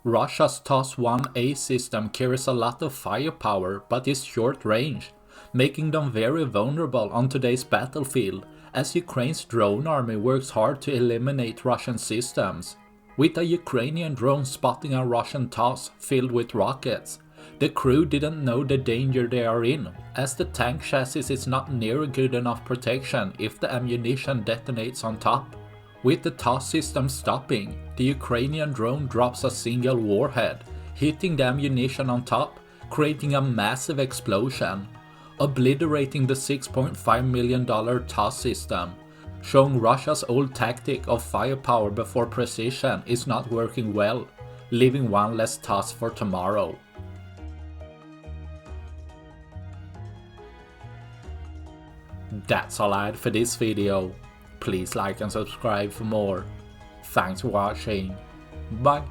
Russia's TOS-1A system carries a lot of firepower but is short range, making them very vulnerable on today's battlefield, as Ukraine's drone army works hard to eliminate Russian systems. With a Ukrainian drone spotting a Russian TOS filled with rockets, the crew didn't know the danger they are in, as the tank chassis is not near good enough protection if the ammunition detonates on top. With the TOS system stopping, the Ukrainian drone drops a single warhead, hitting the ammunition on top, creating a massive explosion, obliterating the $6.5 million TOS system, showing Russia's old tactic of firepower before precision is not working well, leaving one less TOS for tomorrow. That's all I had for this video. Please like and subscribe for more. Thanks for watching. Bye.